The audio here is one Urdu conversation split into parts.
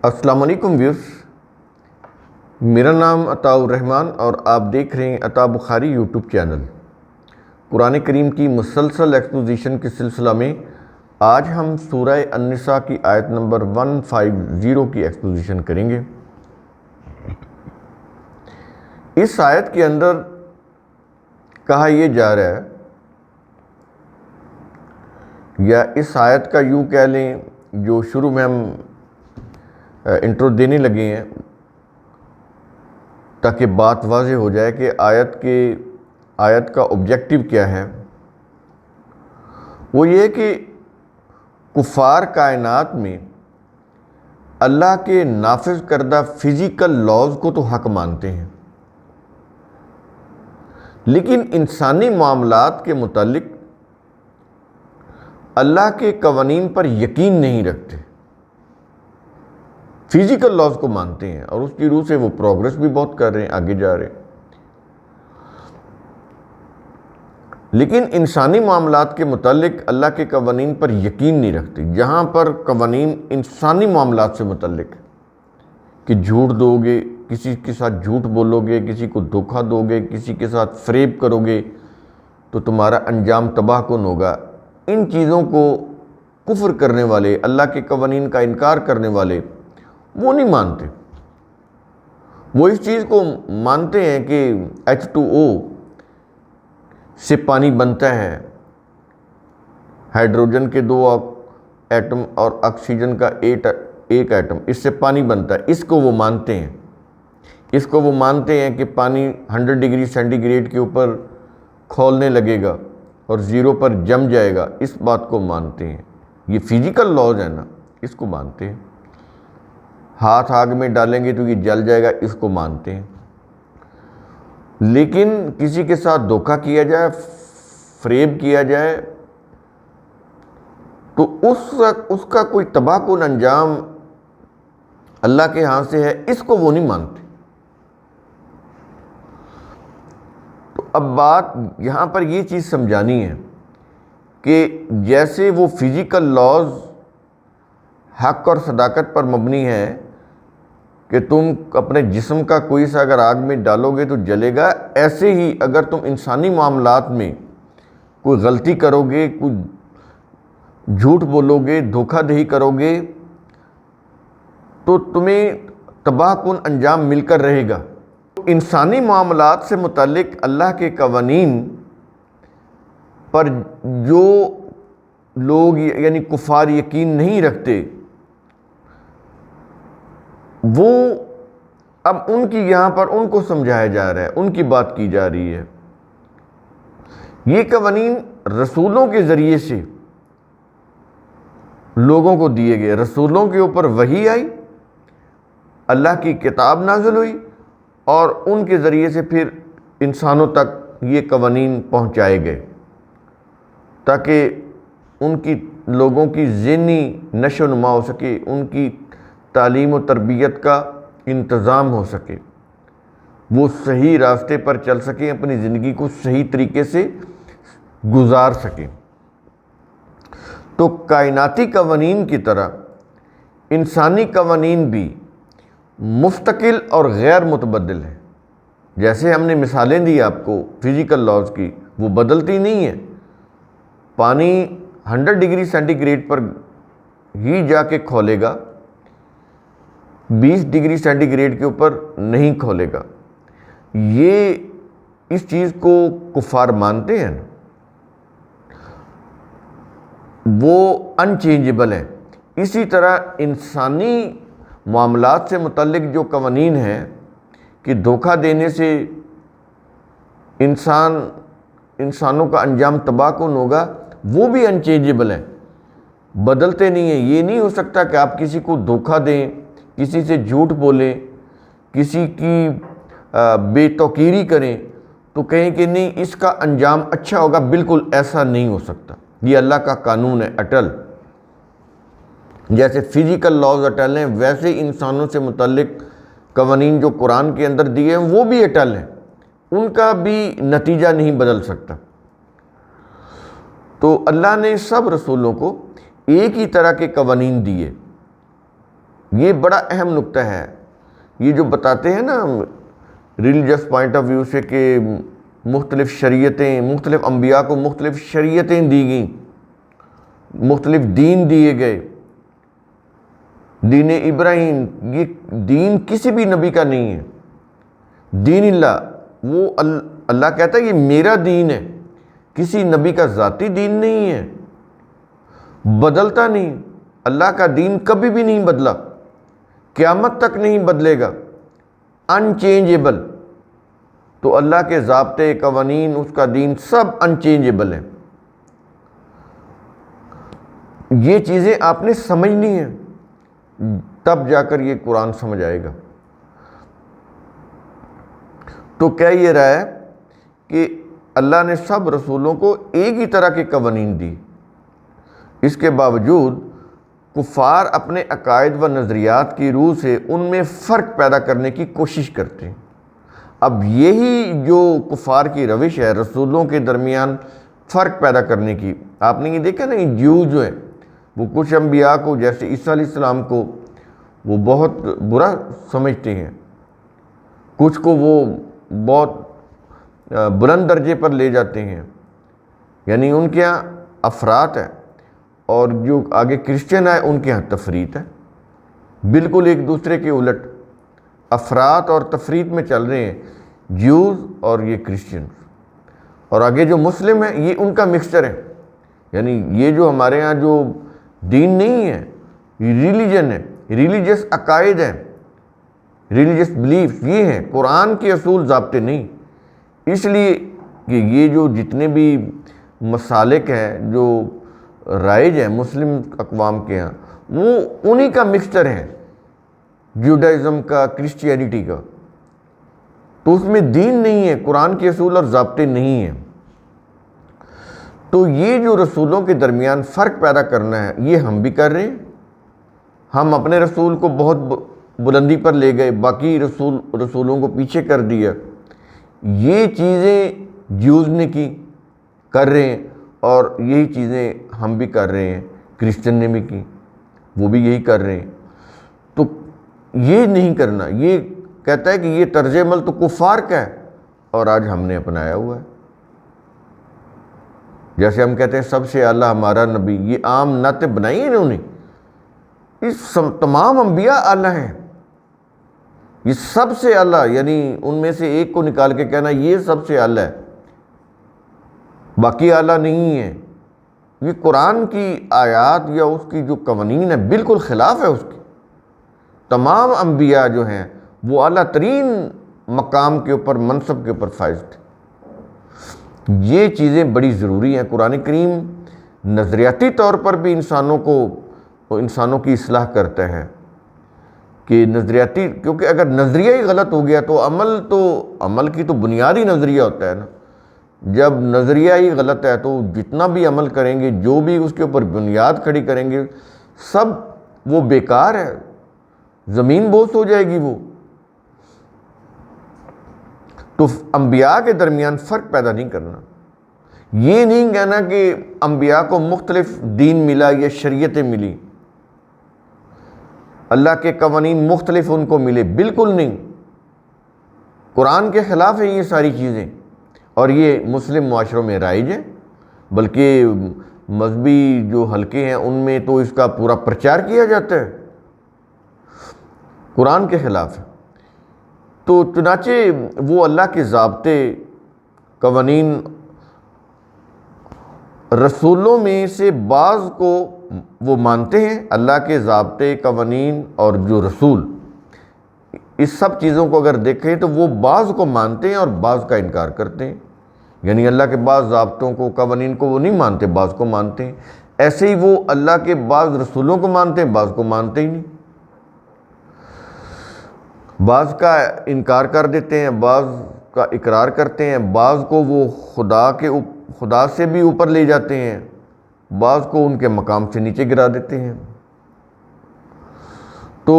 السلام علیکم ویورز، میرا نام عطاء الرحمن اور آپ دیکھ رہے ہیں عطاء بخاری یوٹیوب چینل۔ قرآن کریم کی مسلسل ایکسپوزیشن کے سلسلہ میں آج ہم سورہ النساء کی آیت نمبر 150 کی ایکسپوزیشن کریں گے۔ اس آیت کے اندر کہا یہ جا رہا ہے، یا اس آیت کا یوں کہہ لیں، جو شروع میں ہم انٹرو دینے لگے ہیں تاکہ بات واضح ہو جائے کہ آیت کا آبجیکٹیو کیا ہے۔ وہ یہ کہ کفار کائنات میں اللہ کے نافذ کردہ فزیکل لاز کو تو حق مانتے ہیں، لیکن انسانی معاملات کے متعلق اللہ کے قوانین پر یقین نہیں رکھتے۔ فزیکل لاز کو مانتے ہیں اور اس کی روح سے وہ پروگریس بھی بہت کر رہے ہیں، آگے جا رہے ہیں، لیکن انسانی معاملات کے متعلق اللہ کے قوانین پر یقین نہیں رکھتے۔ جہاں پر قوانین انسانی معاملات سے متعلق کہ جھوٹ دو گے، کسی کے ساتھ جھوٹ بولو گے، کسی کو دھوکہ دو گے، کسی کے ساتھ فریب کرو گے تو تمہارا انجام تباہ کن ہوگا، ان چیزوں کو کفر کرنے والے، اللہ کے قوانین کا انکار کرنے والے وہ نہیں مانتے۔ وہ اس چیز کو مانتے ہیں کہ H2O سے پانی بنتا ہے، ہائیڈروجن کے 2 ایٹم اور آکسیجن کا 1 ایٹم، اس سے پانی بنتا ہے۔ اس کو وہ مانتے ہیں۔ اس کو وہ مانتے ہیں کہ پانی 100 ڈگری سینٹی گریڈ کے اوپر کھولنے لگے گا اور 0 پر جم جائے گا، اس بات کو مانتے ہیں۔ یہ فزیکل لاز ہے نا، اس کو مانتے ہیں۔ ہاتھ آگ میں ڈالیں گے تو یہ جل جائے گا، اس کو مانتے ہیں۔ لیکن کسی کے ساتھ دھوکہ کیا جائے، فریب کیا جائے تو اس کا کوئی تباہ کن انجام اللہ کے ہاں سے ہے، اس کو وہ نہیں مانتے۔ تو اب بات یہاں پر یہ چیز سمجھانی ہے کہ جیسے وہ فزیکل لاز حق اور صداقت پر مبنی ہے کہ تم اپنے جسم کا کوئی سا اگر آگ میں ڈالو گے تو جلے گا، ایسے ہی اگر تم انسانی معاملات میں کوئی غلطی کرو گے، کوئی جھوٹ بولو گے، دھوکہ دہی کرو گے تو تمہیں تباہ کن انجام مل کر رہے گا۔ انسانی معاملات سے متعلق اللہ کے قوانین پر جو لوگ یعنی کفار یقین نہیں رکھتے، وہ اب ان کی یہاں پر ان کو سمجھایا جا رہا ہے، ان کی بات کی جا رہی ہے۔ یہ قوانین رسولوں کے ذریعے سے لوگوں کو دیے گئے، رسولوں کے اوپر وحی آئی، اللہ کی کتاب نازل ہوئی اور ان کے ذریعے سے پھر انسانوں تک یہ قوانین پہنچائے گئے تاکہ ان کی لوگوں کی ذہنی نشو و نما ہو سکے، ان کی تعلیم و تربیت کا انتظام ہو سکے، وہ صحیح راستے پر چل سکیں، اپنی زندگی کو صحیح طریقے سے گزار سکیں۔ تو کائناتی قوانین کی طرح انسانی قوانین بھی مستقل اور غیر متبدل ہیں۔ جیسے ہم نے مثالیں دی آپ کو فزیکل لاز کی، وہ بدلتی نہیں ہیں۔ پانی 100 ڈگری سینٹی گریڈ پر ہی جا کے کھولے گا، 20 ڈگری سینٹی گریڈ کے اوپر نہیں کھولے گا۔ یہ اس چیز کو کفار مانتے ہیں، وہ انچینجبل ہے۔ اسی طرح انسانی معاملات سے متعلق جو قوانین ہیں کہ دھوکہ دینے سے انسانوں کا انجام تباہ کن ہوگا، وہ بھی انچینجبل ہیں، بدلتے نہیں ہیں۔ یہ نہیں ہو سکتا کہ آپ کسی کو دھوکہ دیں، کسی سے جھوٹ بولیں، کسی کی بے توقیری کریں تو کہیں کہ نہیں اس کا انجام اچھا ہوگا، بالکل ایسا نہیں ہو سکتا۔ یہ اللہ کا قانون ہے اٹل۔ جیسے فزیکل لاز اٹل ہیں، ویسے انسانوں سے متعلق قوانین جو قرآن کے اندر دیے ہیں وہ بھی اٹل ہیں، ان کا بھی نتیجہ نہیں بدل سکتا۔ تو اللہ نے سب رسولوں کو ایک ہی طرح کے قوانین دیے یہ بڑا اہم نقطہ ہے۔ یہ جو بتاتے ہیں نا ریلیجس پوائنٹ آف ویو سے کہ مختلف شریعتیں، مختلف انبیاء کو مختلف شریعتیں دی گئیں، مختلف دین دیے گئے، دین ابراہیم، یہ دین کسی بھی نبی کا نہیں ہے۔ دین اللہ، وہ اللہ کہتا ہے یہ میرا دین ہے، کسی نبی کا ذاتی دین نہیں ہے، بدلتا نہیں۔ اللہ کا دین کبھی بھی نہیں بدلا، قیامت تک نہیں بدلے گا، انچینجیبل۔ تو اللہ کے ضابطے، قوانین، اس کا دین سب انچینجیبل ہیں۔ یہ چیزیں آپ نے سمجھنی ہیں، تب جا کر یہ قرآن سمجھ آئے گا۔ تو کہہ یہ رہا ہے کہ اللہ نے سب رسولوں کو ایک ہی طرح کے قوانین دی، اس کے باوجود کفار اپنے عقائد و نظریات کی روح سے ان میں فرق پیدا کرنے کی کوشش کرتے ہیں۔ اب یہی جو کفار کی روش ہے رسولوں کے درمیان فرق پیدا کرنے کی، آپ نے یہ دیکھا نا، یہ جو ہیں وہ کچھ انبیاء کو، جیسے عیسیٰ علیہ السلام کو وہ بہت برا سمجھتے ہیں، کچھ کو وہ بہت بلند درجے پر لے جاتے ہیں، یعنی ان کے ہاں افراط ہے، اور جو آگے کرسچن ہے ان کے ہاں تفریط ہے، بالکل ایک دوسرے کے الٹ افراط اور تفریط میں چل رہے ہیں جیوز اور یہ کرسچن۔ اور آگے جو مسلم ہیں یہ ان کا مکسچر ہے، یعنی یہ جو ہمارے ہاں جو دین نہیں ہے، یہ ریلیجن ہے، ریلیجس عقائد ہیں، ریلیجس بلیف، یہ ہیں، قرآن کے اصول ضابطے نہیں۔ اس لیے کہ یہ جو جتنے بھی مسالک ہیں جو رائج ہیں مسلم اقوام کے ہاں، وہ انہی کا مکسچر ہے، جوڈائزم کا، کرسچینٹی کا۔ تو اس میں دین نہیں ہے، قرآن کے اصول اور ضابطے نہیں ہیں۔ تو یہ جو رسولوں کے درمیان فرق پیدا کرنا ہے یہ ہم بھی کر رہے ہیں۔ ہم اپنے رسول کو بہت بلندی پر لے گئے، باقی رسولوں کو پیچھے کر دیا۔ یہ چیزیں جیوز نے کی، کر رہے ہیں، اور یہی چیزیں ہم بھی کر رہے ہیں، کرسچن نے بھی کی، وہ بھی یہی کر رہے ہیں۔ تو یہ نہیں کرنا، یہ کہتا ہے کہ یہ طرز عمل تو کفار کا ہے اور آج ہم نے اپنایا ہوا ہے۔ جیسے ہم کہتے ہیں سب سے اعلیٰ ہمارا نبی، یہ عام نعتیں بنائی ہیں انہوں نے، اس تمام انبیاء اعلیٰ ہیں، یہ سب سے اعلیٰ، یعنی ان میں سے ایک کو نکال کے کہنا یہ سب سے اعلیٰ ہے، باقی اعلیٰ نہیں ہے۔ یہ قرآن کی آیات یا اس کی جو قوانین ہے بالکل خلاف ہے اس کی۔ تمام انبیاء جو ہیں وہ اعلیٰ ترین مقام کے اوپر، منصب کے اوپر فائز تھے۔ یہ چیزیں بڑی ضروری ہیں۔ قرآن کریم نظریاتی طور پر بھی انسانوں کی اصلاح کرتا ہے کہ نظریاتی، کیونکہ اگر نظریہ ہی غلط ہو گیا تو عمل کی تو بنیادی نظریہ ہوتا ہے نا۔ جب نظریہ ہی غلط ہے تو جتنا بھی عمل کریں گے، جو بھی اس کے اوپر بنیاد کھڑی کریں گے، سب وہ بیکار ہے، زمین بوس ہو جائے گی وہ۔ تو انبیاء کے درمیان فرق پیدا نہیں کرنا، یہ نہیں کہنا کہ انبیاء کو مختلف دین ملا یا شریعتیں ملی، اللہ کے قوانین مختلف ان کو ملے، بالکل نہیں۔ قرآن کے خلاف ہیں یہ ساری چیزیں، اور یہ مسلم معاشروں میں رائج ہیں، بلکہ مذہبی جو حلقے ہیں ان میں تو اس کا پورا پرچار کیا جاتا ہے، قرآن کے خلاف ہے۔ تو چنانچہ وہ اللہ کے ضابطے، قوانین، رسولوں میں سے بعض کو وہ مانتے ہیں، اللہ کے ضابطے، قوانین اور جو رسول، اس سب چیزوں کو اگر دیکھیں تو وہ بعض کو مانتے ہیں اور بعض کا انکار کرتے ہیں، یعنی اللہ کے بعض ضابطوں کو، قوانین کو وہ نہیں مانتے، بعض کو مانتے ہیں۔ ایسے ہی وہ اللہ کے بعض رسولوں کو مانتے ہیں، بعض کو مانتے ہی نہیں، بعض کا انکار کر دیتے ہیں، بعض کا اقرار کرتے ہیں، بعض کو وہ خدا سے بھی اوپر لے جاتے ہیں، بعض کو ان کے مقام سے نیچے گرا دیتے ہیں۔ تو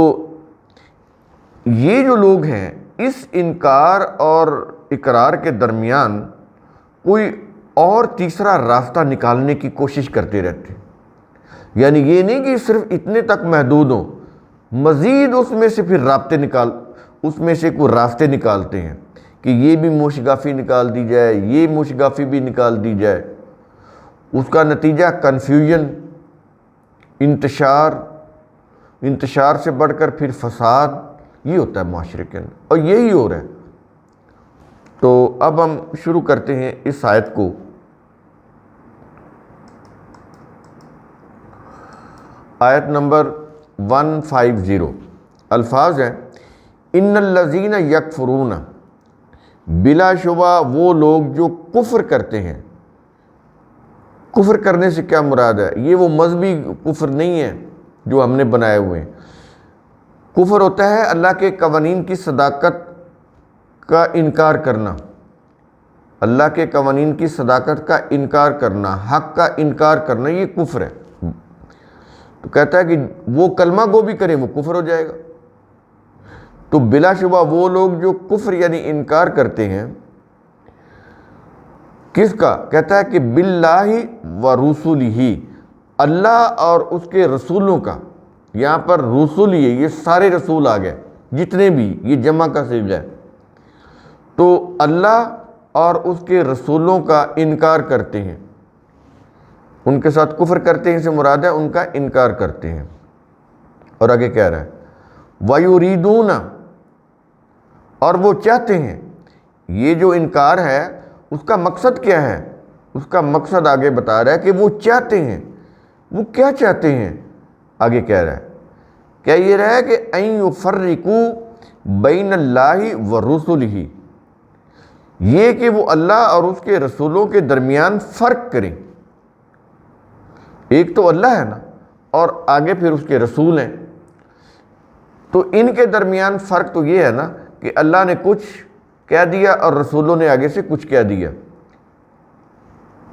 یہ جو لوگ ہیں اس انکار اور اقرار کے درمیان کوئی اور تیسرا راستہ نکالنے کی کوشش کرتے رہتے ہیں، یعنی یہ نہیں کہ صرف اتنے تک محدود ہوں مزید اس میں سے پھر اس میں سے کوئی راستے نکالتے ہیں کہ یہ بھی موشگافی نکال دی جائے، یہ موشگافی بھی نکال دی جائے۔ اس کا نتیجہ کنفیوژن، انتشار سے بڑھ کر پھر فساد، یہ ہوتا ہے معاشرے کے اندر، اور یہی ہو رہا ہے۔ تو اب ہم شروع کرتے ہیں اس آیت کو۔ آیت نمبر 150 الفاظ ہیں، ان الذین یکفرون، بلا شبہ وہ لوگ جو کفر کرتے ہیں۔ کفر کرنے سے کیا مراد ہے؟ یہ وہ مذہبی کفر نہیں ہے جو ہم نے بنائے ہوئے ہیں۔ کفر ہوتا ہے اللہ کے قوانین کی صداقت کا انکار کرنا، اللہ کے قوانین کی صداقت کا انکار کرنا، حق کا انکار کرنا، یہ کفر ہے۔ تو کہتا ہے کہ وہ کلمہ گو بھی کریں وہ کفر ہو جائے گا۔ تو بلا شبہ وہ لوگ جو کفر یعنی انکار کرتے ہیں، کس کا؟ کہتا ہے کہ باللہ و رسولہ، اللہ اور اس کے رسولوں کا۔ یہاں پر رسول یہ سارے رسول آ گئے جتنے بھی، یہ جمع کا صیغہ ہے۔ تو اللہ اور اس کے رسولوں کا انکار کرتے ہیں، ان کے ساتھ کفر کرتے ہیں سے مراد ہے ان کا انکار کرتے ہیں۔ اور آگے کہہ رہا ہے وَيُرِيدُونَ، اور وہ چاہتے ہیں۔ یہ جو انکار ہے اس کا مقصد کیا ہے؟ اس کا مقصد آگے بتا رہا ہے کہ وہ چاہتے ہیں۔ وہ کیا چاہتے ہیں؟ آگے کہہ رہا ہے، کیا یہ رہا ہے کہ اَن يُفَرِّقُوا بَيْنَ اللَّهِ وَرُسُلِهِ، یہ کہ وہ اللہ اور اس کے رسولوں کے درمیان فرق کریں۔ ایک تو اللہ ہے نا، اور آگے پھر اس کے رسول ہیں، تو ان کے درمیان فرق تو یہ ہے نا کہ اللہ نے کچھ کہہ دیا اور رسولوں نے آگے سے کچھ کہہ دیا۔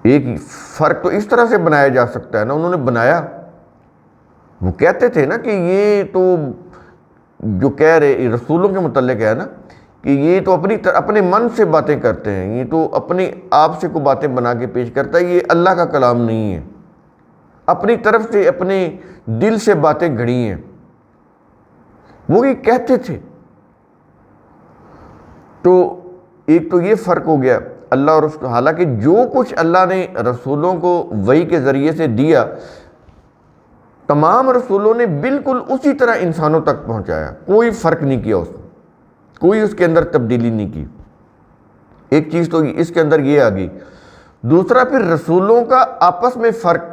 ایک فرق تو اس طرح سے بنایا جا سکتا ہے نا، انہوں نے بنایا۔ وہ کہتے تھے نا کہ یہ تو جو کہہ رہے رسولوں کے متعلق ہے نا کہ یہ تو اپنے من سے باتیں کرتے ہیں، یہ تو اپنے آپ سے کوئی باتیں بنا کے پیش کرتا ہے، یہ اللہ کا کلام نہیں ہے، اپنی طرف سے اپنے دل سے باتیں گھڑی ہیں، وہ یہ کہتے تھے۔ تو ایک تو یہ فرق ہو گیا اللہ اور اس کو، حالانکہ جو کچھ اللہ نے رسولوں کو وحی کے ذریعے سے دیا، تمام رسولوں نے بالکل اسی طرح انسانوں تک پہنچایا، کوئی فرق نہیں کیا اس میں، کوئی اس کے اندر تبدیلی نہیں کی۔ ایک چیز تو اس کے اندر یہ آ گئی۔ دوسرا پھر رسولوں کا آپس میں فرق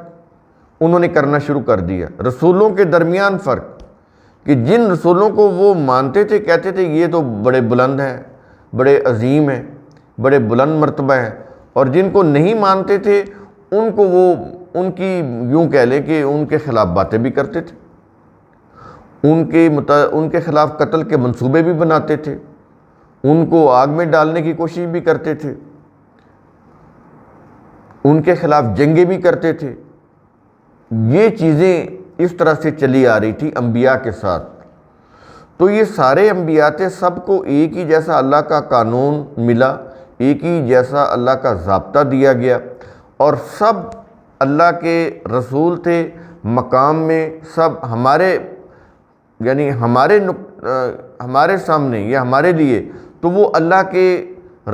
انہوں نے کرنا شروع کر دیا، رسولوں کے درمیان فرق، کہ جن رسولوں کو وہ مانتے تھے، کہتے تھے یہ تو بڑے بلند ہیں، بڑے عظیم ہیں، بڑے بلند مرتبہ ہیں، اور جن کو نہیں مانتے تھے ان کو وہ ان کی یوں کہہ لیں کہ ان کے خلاف باتیں بھی کرتے تھے، ان کے خلاف قتل کے منصوبے بھی بناتے تھے، ان کو آگ میں ڈالنے کی کوشش بھی کرتے تھے، ان کے خلاف جنگیں بھی کرتے تھے۔ یہ چیزیں اس طرح سے چلی آ رہی تھی انبیاء کے ساتھ۔ تو یہ سارے انبیاء تھے، سب کو ایک ہی جیسا اللہ کا قانون ملا، ایک ہی جیسا اللہ کا ضابطہ دیا گیا، اور سب اللہ کے رسول تھے مقام میں، سب ہمارے یعنی ہمارے سامنے یا ہمارے لیے تو وہ اللہ کے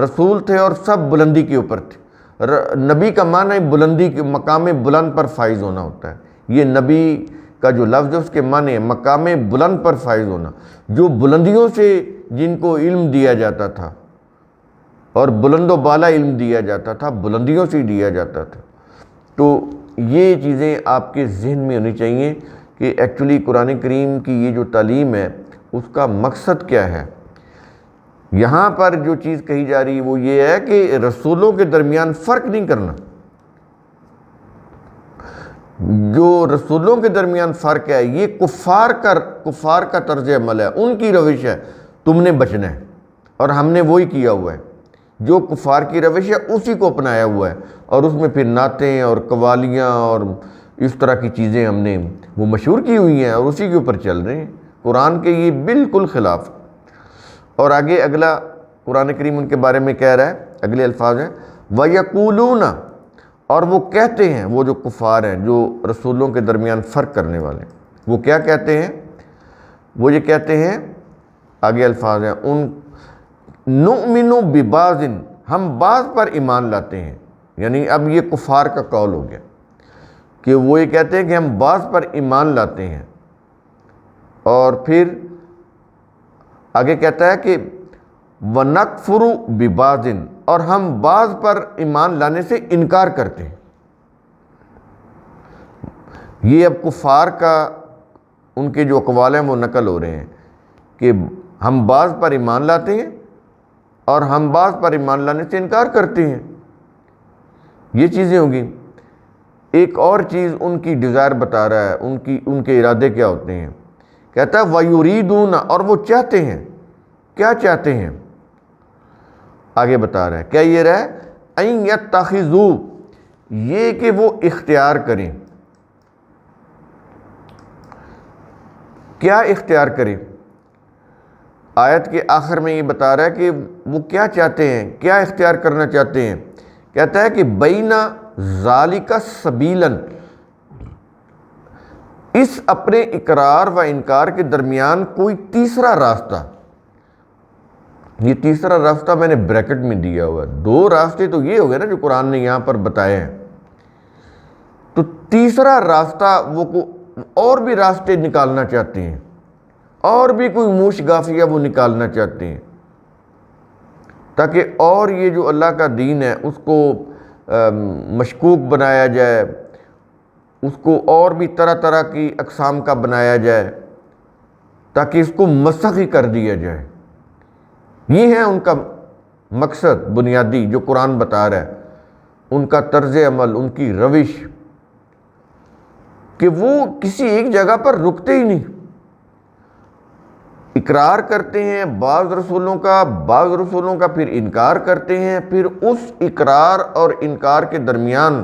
رسول تھے، اور سب بلندی کے اوپر تھے۔ نبی کا معنی بلندی کے مقام بلند پر فائز ہونا ہوتا ہے۔ یہ نبی کا جو لفظ ہے اس کے معنی ہے مقام بلند پر فائز ہونا، جو بلندیوں سے جن کو علم دیا جاتا تھا، اور بلند و بالا علم دیا جاتا تھا، بلندیوں سے دیا جاتا تھا۔ تو یہ چیزیں آپ کے ذہن میں ہونی چاہیے کہ ایکچولی قرآن کریم کی یہ جو تعلیم ہے اس کا مقصد کیا ہے۔ یہاں پر جو چیز کہی جا رہی ہے وہ یہ ہے کہ رسولوں کے درمیان فرق نہیں کرنا۔ جو رسولوں کے درمیان فرق ہے یہ کفار کا طرز عمل ہے، ان کی روش ہے، تم نے بچنا ہے، اور ہم نے وہی کیا ہوا ہے۔ جو کفار کی روش ہے اسی کو اپنایا ہوا ہے، اور اس میں پھر نعتیں اور قوالیاں اور اس طرح کی چیزیں ہم نے وہ مشہور کی ہوئی ہیں، اور اسی کے اوپر چل رہے ہیں۔ قرآن کے یہ بالکل خلاف۔ اور آگے اگلا قرآن کریم ان کے بارے میں کہہ رہا ہے، اگلے الفاظ ہیں وَيَقُولُونَ، اور وہ کہتے ہیں، وہ جو کفار ہیں جو رسولوں کے درمیان فرق کرنے والے ہیں، وہ کیا کہتے ہیں؟ وہ یہ کہتے ہیں، آگے الفاظ ہیں، ان نؤمن ببعض، ہم بعض پر ایمان لاتے ہیں، یعنی اب یہ کفار کا قول ہو گیا کہ وہ یہ کہتے ہیں کہ ہم بعض پر ایمان لاتے ہیں، اور پھر آگے کہتا ہے کہ وَنَكْفُرُ بِبَعْضٍ، اور ہم بعض پر ایمان لانے سے انکار کرتے ہیں۔ یہ اب کفار کا ان کے جو اقوال ہیں وہ نقل ہو رہے ہیں کہ ہم بعض پر ایمان لاتے ہیں اور ہم بعض پر ایمان لانے سے انکار کرتے ہیں۔ یہ چیزیں ہوگی۔ ایک اور چیز ان کی ڈیزائر بتا رہا ہے، ان کے ارادے کیا ہوتے ہیں۔ کہتا ہے وَيُرِيدُونَ، اور وہ چاہتے ہیں۔ کیا چاہتے ہیں؟ آگے بتا رہا ہے، کیا یہ رہا ہے اَن يَتَّخِذُوا، یہ کہ وہ اختیار کریں۔ کیا اختیار کریں؟ آیت کے آخر میں یہ بتا رہا ہے کہ وہ کیا چاہتے ہیں، کیا اختیار کرنا چاہتے ہیں۔ کہتا ہے کہ بَيْنَ ذَلِكَ سَبِيلًا، اس اپنے اقرار و انکار کے درمیان کوئی تیسرا راستہ۔ یہ تیسرا راستہ میں نے بریکٹ میں دیا ہوا ہے۔ دو راستے تو یہ ہو گئے نا جو قرآن نے یہاں پر بتائے ہیں، تو تیسرا راستہ وہ اور بھی راستے نکالنا چاہتے ہیں، اور بھی کوئی موش گافیہ وہ نکالنا چاہتے ہیں، تاکہ اور یہ جو اللہ کا دین ہے اس کو مشکوک بنایا جائے، اس کو اور بھی طرح طرح کی اقسام کا بنایا جائے، تاکہ اس کو مسخ ہی کر دیا جائے۔ یہ ہے ان کا مقصد بنیادی جو قرآن بتا رہا ہے، ان کا طرز عمل، ان کی روش، کہ وہ کسی ایک جگہ پر رکتے ہی نہیں، اقرار کرتے ہیں بعض رسولوں کا پھر انکار کرتے ہیں، پھر اس اقرار اور انکار کے درمیان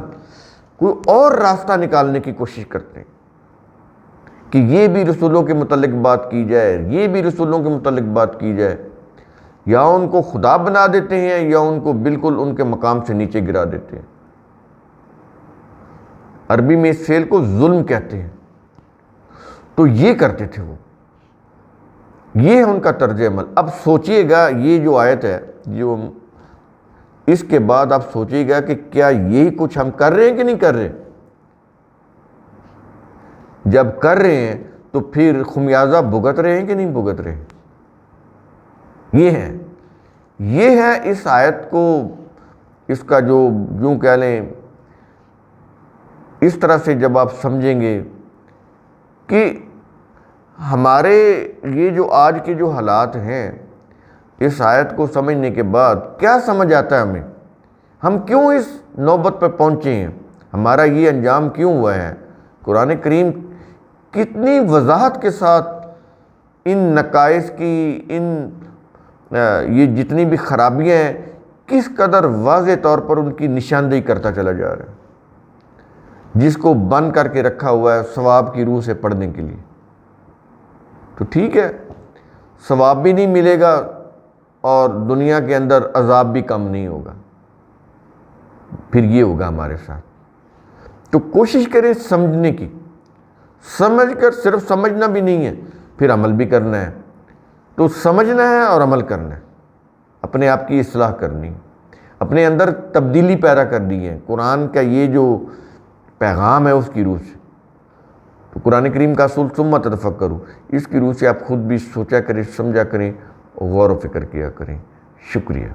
کوئی اور راستہ نکالنے کی کوشش کرتے ہیں کہ یہ بھی رسولوں کے متعلق بات کی جائے، یہ بھی رسولوں کے متعلق بات کی جائے، یا ان کو خدا بنا دیتے ہیں یا ان کو بالکل ان کے مقام سے نیچے گرا دیتے ہیں۔ عربی میں اس فعل کو ظلم کہتے ہیں۔ تو یہ کرتے تھے وہ، یہ ہے ان کا طرز عمل۔ اب سوچئے گا یہ جو آیت ہے، جو اس کے بعد آپ سوچئے گا کہ کیا یہی کچھ ہم کر رہے ہیں کہ نہیں کر رہے؟ جب کر رہے ہیں تو پھر خمیازہ بھگت رہے ہیں کہ نہیں بھگت رہے؟ یہ ہے اس آیت کو، اس کا جو یوں کہہ لیں، اس طرح سے جب آپ سمجھیں گے کہ ہمارے یہ جو آج کے جو حالات ہیں، اس آیت کو سمجھنے کے بعد کیا سمجھ آتا ہے ہمیں؟ ہم کیوں اس نوبت پہ پہنچے ہیں؟ ہمارا یہ انجام کیوں ہوا ہے؟ قرآن کریم کتنی وضاحت کے ساتھ ان نقائص کی، یہ جتنی بھی خرابیاں ہیں، کس قدر واضح طور پر ان کی نشاندہی کرتا چلا جا رہا ہے، جس کو بند کر کے رکھا ہوا ہے ثواب کی روح سے پڑھنے کے لیے۔ تو ٹھیک ہے، ثواب بھی نہیں ملے گا اور دنیا کے اندر عذاب بھی کم نہیں ہوگا، پھر یہ ہوگا ہمارے ساتھ۔ تو کوشش کریں سمجھنے کی، سمجھ کر، صرف سمجھنا بھی نہیں ہے، پھر عمل بھی کرنا ہے۔ تو سمجھنا ہے اور عمل کرنا ہے، اپنے آپ کی اصلاح کرنی، اپنے اندر تبدیلی پیدا کرنی ہے قرآن کا یہ جو پیغام ہے اس کی روح سے۔ تو قرآن کریم کا اصول ثم تفکروا، اس کی روح سے آپ خود بھی سوچا کریں، سمجھا کریں، غور و فکر کیا کریں۔ شکریہ۔